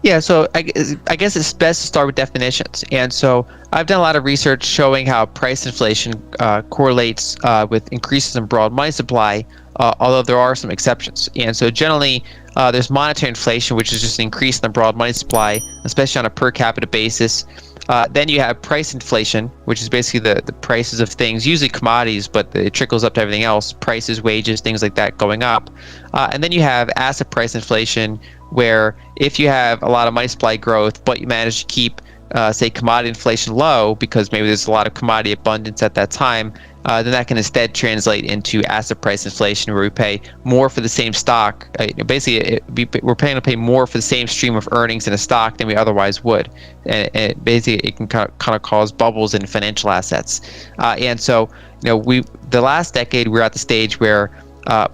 Yeah, so I guess it's best to start with definitions. And so I've done a lot of research showing how price inflation correlates with increases in broad money supply, although there are some exceptions. And so generally, there's monetary inflation, which is just an increase in the broad money supply, especially on a per capita basis. Then you have price inflation, which is basically the prices of things, usually commodities, but it trickles up to everything else, prices, wages, things like that going up. And then you have asset price inflation, where if you have a lot of money supply growth, but you manage to keep, say, commodity inflation low because maybe there's a lot of commodity abundance at that time, then that can instead translate into asset price inflation, where we pay more for the same stock. Basically, we're paying to pay more for the same stream of earnings in a stock than we otherwise would. And basically, it can kind of cause bubbles in financial assets. And so, the last decade, we're at the stage where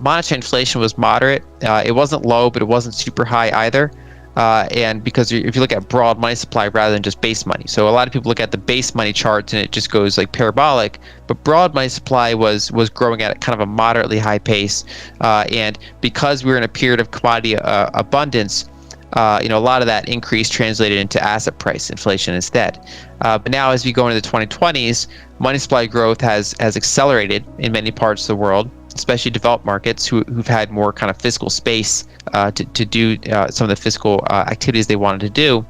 monetary inflation was moderate. It wasn't low, but it wasn't super high either. And because if you look at broad money supply rather than just base money, so a lot of people look at the base money charts and it just goes like parabolic, but broad money supply was growing at kind of a moderately high pace. And because we were in a period of commodity abundance, a lot of that increase translated into asset price inflation instead. But now, as we go into the 2020s, money supply growth has accelerated in many parts of the world, especially developed markets who've had more kind of fiscal space to do some of the fiscal activities they wanted to do,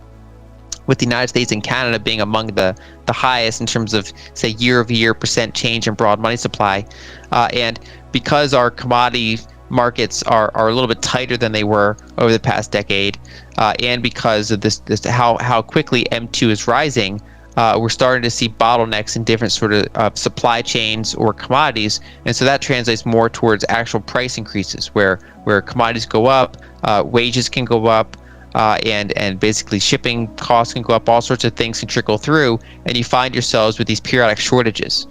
with the United States and Canada being among the highest in terms of, say, year-over-year percent change in broad money supply. And because our commodity markets are a little bit tighter than they were over the past decade, and because of this how quickly M2 is rising, we're starting to see bottlenecks in different sort of supply chains or commodities, and so that translates more towards actual price increases, where commodities go up, wages can go up, and basically shipping costs can go up, all sorts of things can trickle through, and you find yourselves with these periodic shortages.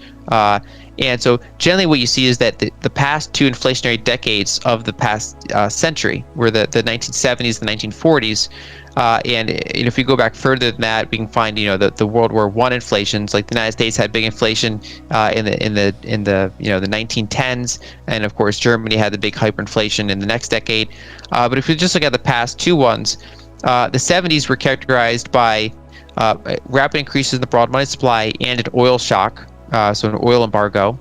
And so generally what you see is that the past two inflationary decades of the past century were the 1970s, the 1940s. And if we go back further than that, we can find the World War I inflations. Like the United States had big inflation in the 1910s, and of course Germany had the big hyperinflation in the next decade. But if we just look at the past two ones, the 70s were characterized by rapid increases in the broad money supply and an oil shock, so an oil embargo.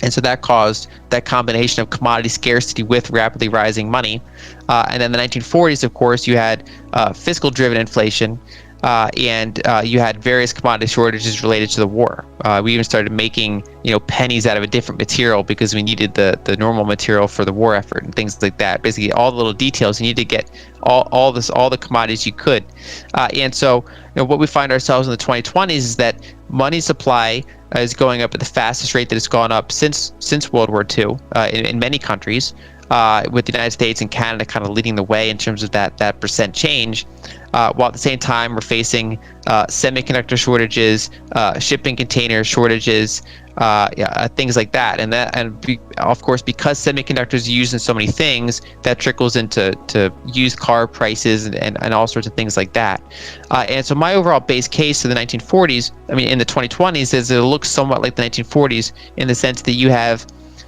And so that caused that combination of commodity scarcity with rapidly rising money. And then the 1940s, of course, you had fiscal-driven inflation, and you had various commodity shortages related to the war. We even started making, pennies out of a different material because we needed the normal material for the war effort and things like that. Basically, all the little details, you need to get all the commodities you could. And so, what we find ourselves in the 2020s is that money supply is going up at the fastest rate that it's gone up since World War II in many countries, with the United States and Canada kind of leading the way in terms of that percent change, while at the same time we're facing semiconductor shortages, shipping container shortages, things like that. And of course, because semiconductors are used in so many things, that trickles into used car prices and all sorts of things like that. And so my overall base case for the 1940s, in the 2020s, is it looks somewhat like the 1940s in the sense that you have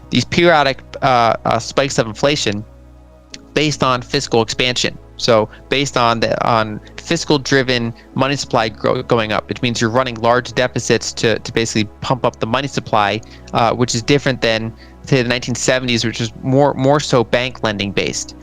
these periodic spikes of inflation based on fiscal expansion. So based on fiscal-driven money supply going up, which means you're running large deficits to basically pump up the money supply, which is different than, say, the 1970s, which was more so bank lending based.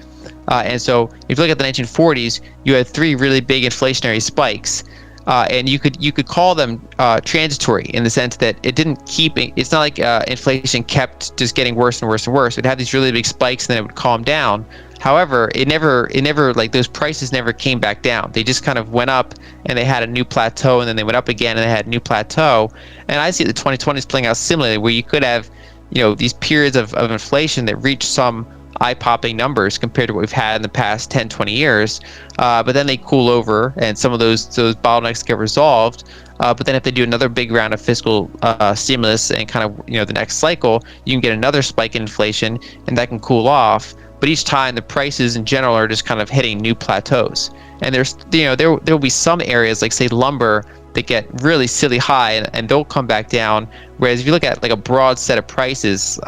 And so if you look at the 1940s, you had three really big inflationary spikes. And you could call them transitory in the sense that it didn't keep. It's not like inflation kept just getting worse and worse and worse. It'd have these really big spikes and then it would calm down. However, it never like those prices never came back down. They just kind of went up and they had a new plateau, and then they went up again and they had a new plateau. And I see the 2020s playing out similarly, where you could have these periods of inflation that reach some eye-popping numbers compared to what we've had in the past 10, 20 years, but then they cool over and some of those bottlenecks get resolved. But then if they do another big round of fiscal stimulus and kind of the next cycle, you can get another spike in inflation and that can cool off. But each time the prices in general are just kind of hitting new plateaus. And there's there will be some areas like, say, lumber, that get really silly high and they'll come back down. Whereas if you look at like a broad set of prices,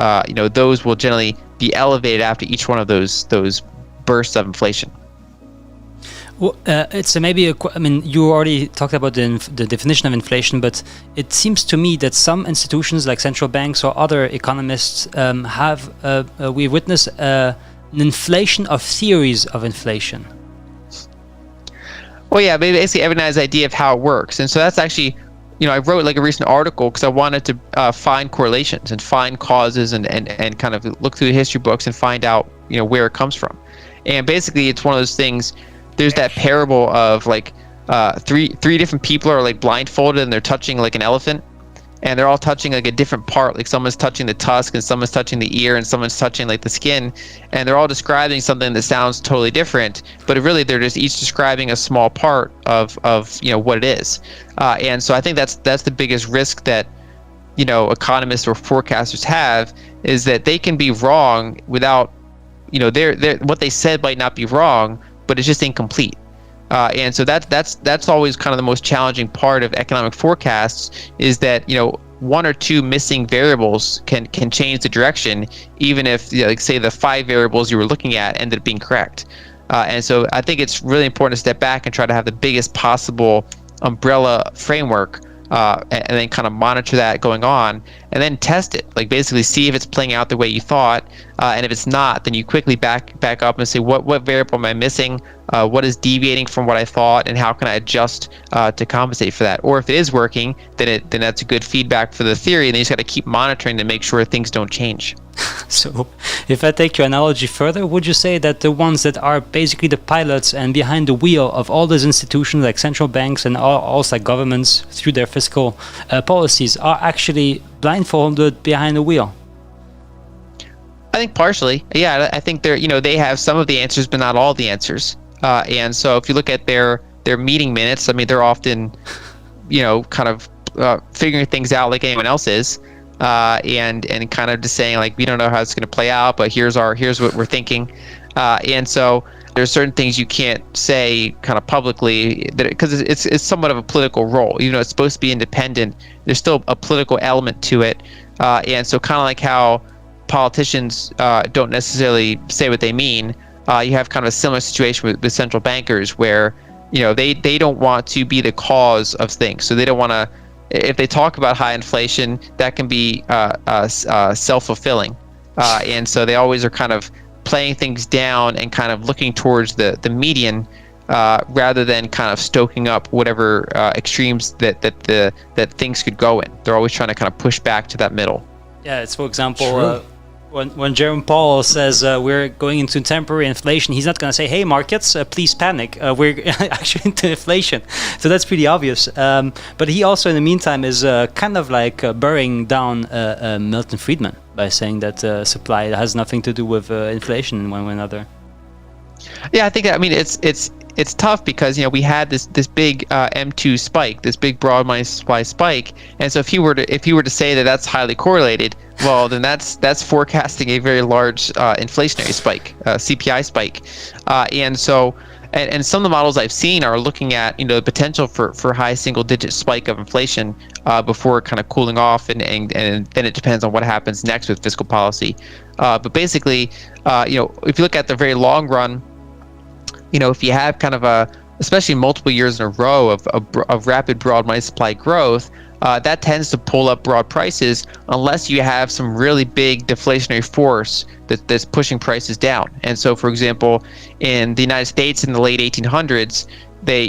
those will generally be elevated after each one of those bursts of inflation. Well, it's I mean, you already talked about the definition of inflation, but it seems to me that some institutions like central banks or other economists we witness an inflation of theories of inflation. Well, yeah, basically everyone has an idea of how it works. And so that's actually, I wrote like a recent article because I wanted to find correlations and find causes and kind of look through the history books and find out, where it comes from. And basically it's one of those things. There's that parable of like three different people are like blindfolded and they're touching like an elephant, and they're all touching like a different part. Like someone's touching the tusk and someone's touching the ear and someone's touching like the skin, and they're all describing something that sounds totally different, but really they're just each describing a small part of what it is. And so I think that's the biggest risk that economists or forecasters have, is that they can be wrong without they're what they said might not be wrong, but it's just incomplete. And so that's always kind of the most challenging part of economic forecasts, is that one or two missing variables can change the direction, even if like say the 5 variables you were looking at ended up being correct. And so I think it's really important to step back and try to have the biggest possible umbrella framework, and then kind of monitor that going on, and then test it. Like basically see if it's playing out the way you thought, and if it's not, then you quickly back up and say what variable am I missing, what is deviating from what I thought, and how can I adjust to compensate for that. Or if it is working, then that's a good feedback for the theory, and then you just got to keep monitoring to make sure things don't change. So if I take your analogy further, would you say that the ones that are basically the pilots and behind the wheel of all those institutions like central banks and also like governments through their fiscal policies are actually blindfolded behind the wheel? I think partially. Yeah, I think they have some of the answers, but not all the answers. And so if you look at their meeting minutes, I mean, they're often, kind of figuring things out like anyone else is. And kind of just saying like, we don't know how it's going to play out, but here's what we're thinking. And so there's certain things you can't say kind of publicly, that because it's somewhat of a political role. It's supposed to be independent. There's still a political element to it. And so kind of like how politicians don't necessarily say what they mean, you have kind of a similar situation with central bankers, where they don't want to be the cause of things. So they don't want to. If they talk about high inflation, that can be self-fulfilling, and so they always are kind of playing things down and kind of looking towards the median, rather than kind of stoking up whatever extremes that things could go in. They're always trying to kind of push back to that middle. Yeah, it's for example. When Jerome Powell says we're going into temporary inflation, he's not going to say, "Hey, markets, please panic. We're actually into inflation." So that's pretty obvious. But he also, in the meantime, is kind of like burying down Milton Friedman by saying that supply has nothing to do with inflation in one way or another. Yeah, I think that. I mean, it's tough because we had this big M2 spike, this big broad money supply spike, and so if he were to say that that's highly correlated, well, then that's forecasting a very large inflationary spike, CPI spike, and so and some of the models I've seen are looking at the potential for high single digit spike of inflation before kind of cooling off, and then it depends on what happens next with fiscal policy, but basically if you look at the very long run. If you have kind of especially multiple years in a row of rapid broad money supply growth, that tends to pull up broad prices unless you have some really big deflationary force that's pushing prices down. And so, for example, in the United States in the late 1800s, they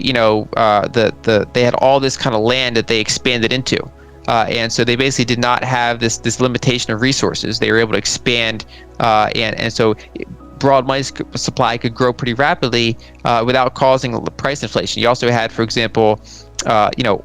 they had all this kind of land that they expanded into. And so they basically did not have this limitation of resources. They were able to expand, and so broad money supply could grow pretty rapidly without causing price inflation. You also had, for example,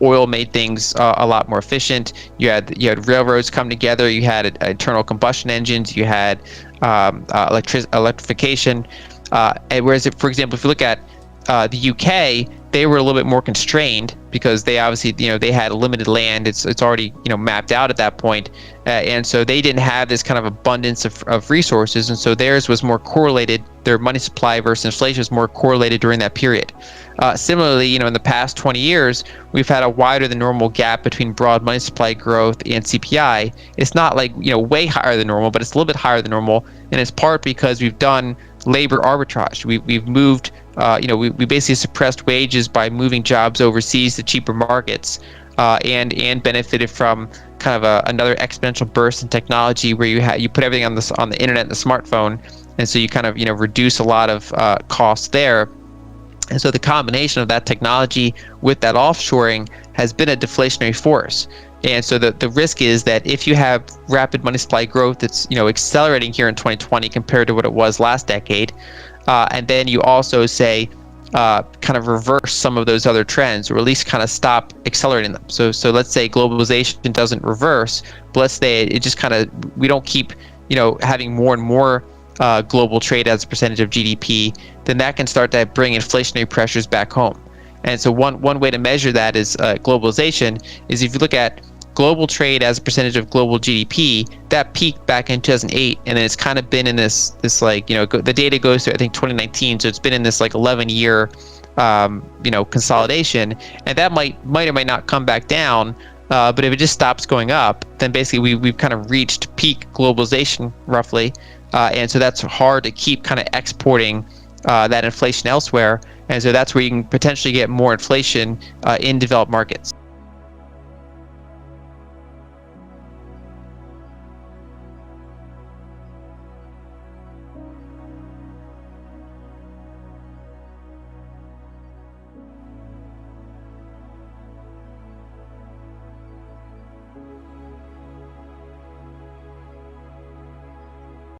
oil made things a lot more efficient. You had railroads come together. You had internal combustion engines. You had electrification. And whereas, for example, if you look at the UK, they were a little bit more constrained because they obviously, they had limited land. It's already, mapped out at that point. And so they didn't have this kind of abundance of resources. And so theirs was more correlated. Their money supply versus inflation was more correlated during that period. Similarly, in the past 20 years, we've had a wider than normal gap between broad money supply growth and CPI. It's not like, way higher than normal, but it's a little bit higher than normal. And it's part because we've done labor arbitrage. We've moved, we basically suppressed wages by moving jobs overseas to cheaper markets, and benefited from kind of another exponential burst in technology where you put everything on the internet and the smartphone, and so you kind of reduce a lot of costs there. And so the combination of that technology with that offshoring has been a deflationary force. And so the risk is that if you have rapid money supply growth that's accelerating here in 2020 compared to what it was last decade, and then you also say kind of reverse some of those other trends, or at least kind of stop accelerating them. So let's say globalization doesn't reverse, but let's say it just kind of, we don't keep having more and more global trade as a percentage of GDP, then that can start to bring inflationary pressures back home. And so one way to measure that is globalization is if you look at global trade as a percentage of global GDP, that peaked back in 2008, and then it's kind of been in this like, the data goes to I think 2019, so it's been in this like 11-year consolidation, and that might or might not come back down. But if it just stops going up, then basically we've kind of reached peak globalization roughly, and so that's hard to keep kind of exporting that inflation elsewhere, and so that's where you can potentially get more inflation in developed markets.